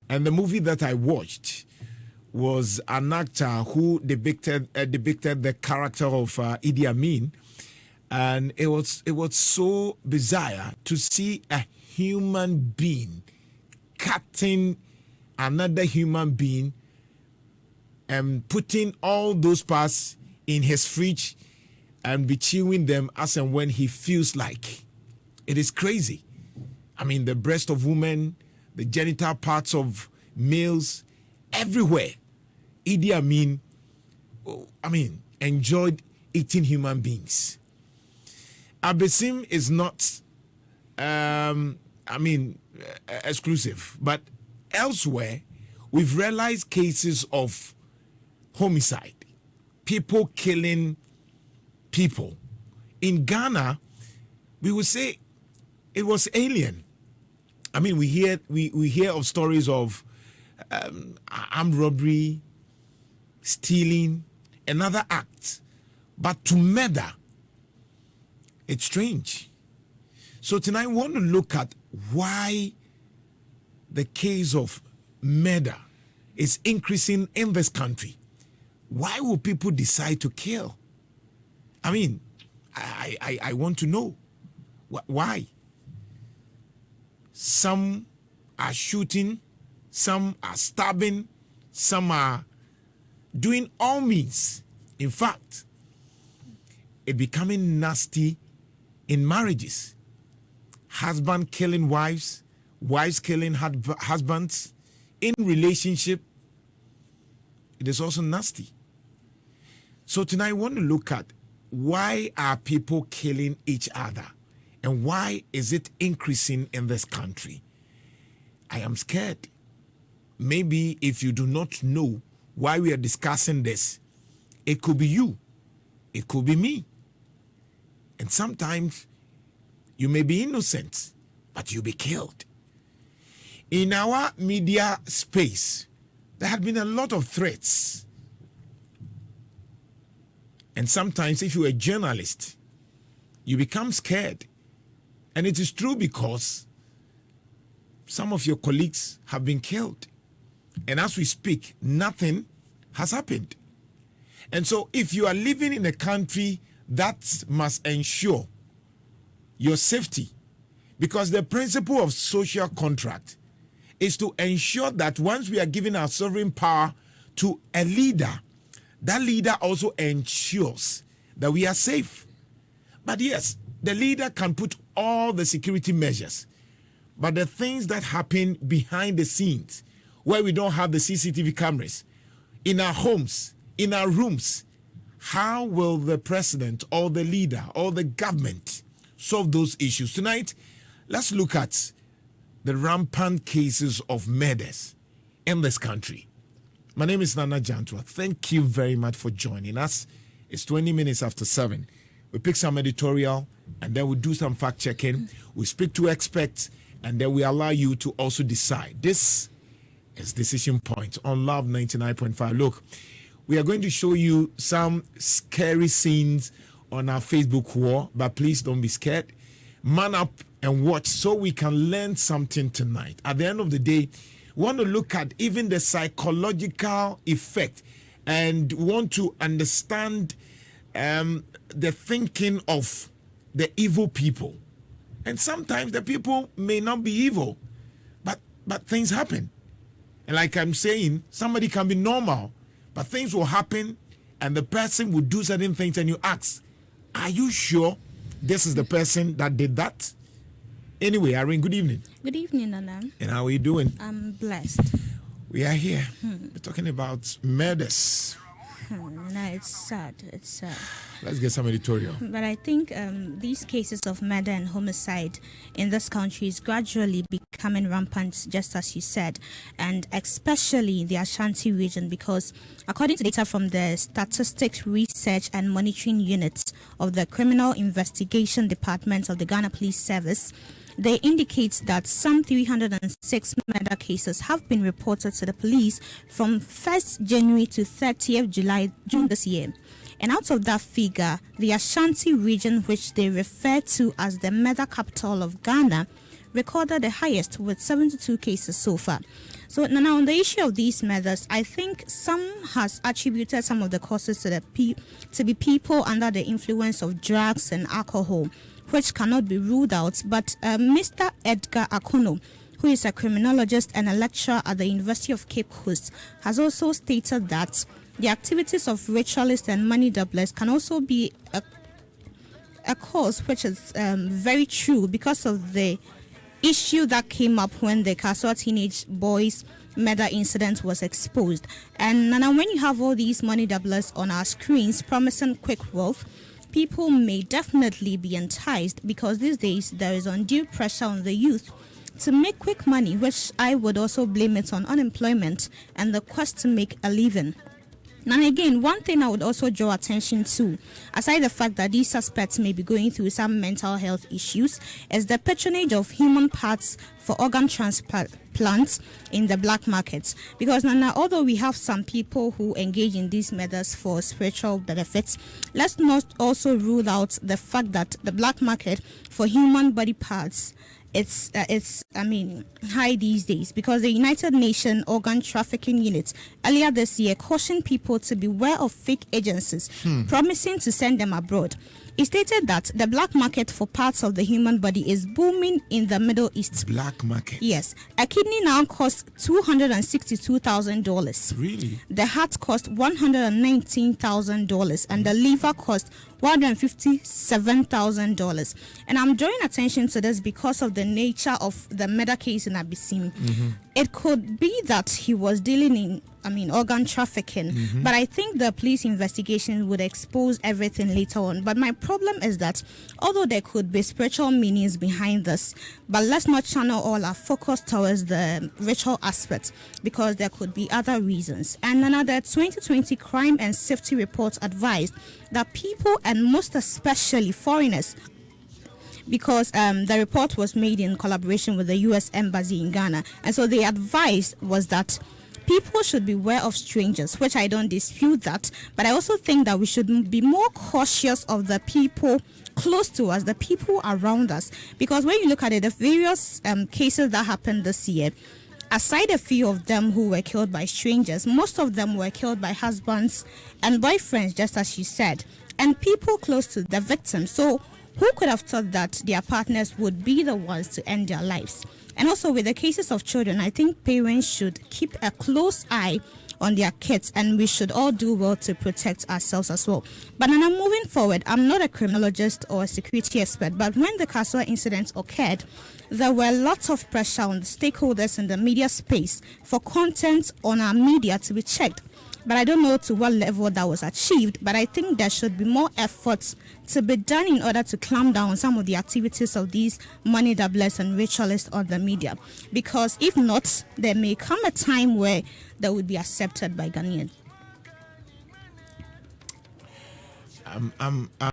And the movie that I watched was an actor who depicted the character of Idi Amin, and it was so bizarre to see a human being cutting another human being and putting all those parts in his fridge and be chewing them as and when he feels like. It is crazy. I mean, the breast of women, the genital parts of males, everywhere. Idi Amin, enjoyed eating human beings. Abesim is not, exclusive, but elsewhere, we've realized cases of homicide, people killing people. In Ghana, we would say it was alien. I mean, we hear of stories of armed robbery, stealing, and other acts, but to murder, it's strange. So tonight I want to look at why the case of murder is increasing in this country. Why will people decide to kill? I mean, I want to know why. Some are shooting, some are stabbing, some are doing all means. In fact, it's becoming nasty in marriages. Husband killing wives, wives killing husbands in relationship. It is also nasty. So tonight I want to look at why are people killing each other and why is it increasing in this country? I am scared. Maybe if you do not know why we are discussing this, it could be you, it could be me. And sometimes you may be innocent, but you'll be killed. In our media space, there have been a lot of threats. And sometimes if you're a journalist, you become scared. And it is true because some of your colleagues have been killed. And as we speak, nothing has happened. And so if you are living in a country that must ensure your safety, because the principle of social contract is to ensure that once we are giving our sovereign power to a leader, that leader also ensures that we are safe. But yes, the leader can put all the security measures, but the things that happen behind the scenes, where we don't have the CCTV cameras, in our homes, in our rooms, how will the president or the leader or the government solve those issues? Tonight, let's look at the rampant cases of murders in this country. My name is Nana Jantuah. Thank you very much for joining us. It's 20 minutes after 7. We pick some editorial and then we do some fact checking. We speak to experts and then we allow you to also decide. This is Decision Point on Love 99.5. Look, we are going to show you some scary scenes on our Facebook wall, but please don't be scared. Man up and watch so we can learn something tonight. At the end of the day, we want to look at even the psychological effect and want to understand the thinking of the evil people. And sometimes the people may not be evil, but things happen. And like I'm saying, somebody can be normal, but things will happen and the person will do certain things and you ask, are you sure this is the person that did that? Anyway, Irene, good evening. Good evening, Nana. And how are you doing? I'm blessed. We are here. We're talking about murders. No, it's sad. It's sad. Let's get some editorial. But I think these cases of murder and homicide in this country is gradually becoming rampant, just as you said, and especially in the Ashanti region, because according to data from the Statistics Research and Monitoring Units of the Criminal Investigation Department of the Ghana Police Service, they indicate that some 306 murder cases have been reported to the police from 1st January to 30th June this year. And out of that figure, the Ashanti region, which they refer to as the murder capital of Ghana, recorded the highest with 72 cases so far. So now on the issue of these methods, I think some has attributed some of the causes to be people under the influence of drugs and alcohol, which cannot be ruled out. But Mr. Edgar Akono, who is a criminologist and a lecturer at the University of Cape Coast, has also stated that the activities of ritualists and money doublers can also be a cause, which is very true because of the issue that came up when the Kaswa teenage boys murder incident was exposed. And now when you have all these money doublers on our screens promising quick wealth, people may definitely be enticed, because these days there is undue pressure on the youth to make quick money, which I would also blame it on unemployment and the quest to make a living. Now again, one thing I would also draw attention to, aside the fact that these suspects may be going through some mental health issues, is the patronage of human parts for organ transplants in the black markets. Because now, although we have some people who engage in these methods for spiritual benefits, let's not also rule out the fact that the black market for human body parts, it's high these days, because the United Nations Organ Trafficking Unit earlier this year cautioned people to beware of fake agencies promising to send them abroad. It stated that the black market for parts of the human body is booming in the Middle East. Black market? Yes. A kidney now costs $262,000. Really? The heart costs $119,000 and the liver costs $157,000. And I'm drawing attention to this because of the nature of the murder case in Abesim. It could be that he was dealing in organ trafficking, but I think the police investigation would expose everything later on. But my problem is that although there could be spiritual meanings behind this, but let's not channel all our focus towards the ritual aspect, because there could be other reasons. And another 2020 crime and safety report advised that people, and most especially foreigners, because the report was made in collaboration with the U.S. Embassy in Ghana, and so the advice was that people should beware of strangers, which I don't dispute that, but I also think that we should be more cautious of the people close to us, the people around us, because when you look at it, the various cases that happened this year, aside a few of them who were killed by strangers, most of them were killed by husbands and boyfriends, just as you said, and people close to the victims. So who could have thought that their partners would be the ones to end their lives? And also with the cases of children, I think parents should keep a close eye on their kids, and we should all do well to protect ourselves as well. But now moving forward, I'm not a criminologist or a security expert, but when the Kaswa incident occurred, there were lots of pressure on the stakeholders in the media space for content on our media to be checked. But I don't know to what level that was achieved, but I think there should be more efforts to be done in order to clamp down on some of the activities of these money doublers and ritualists on the media. Because if not, there may come a time where they would be accepted by Ghanaians.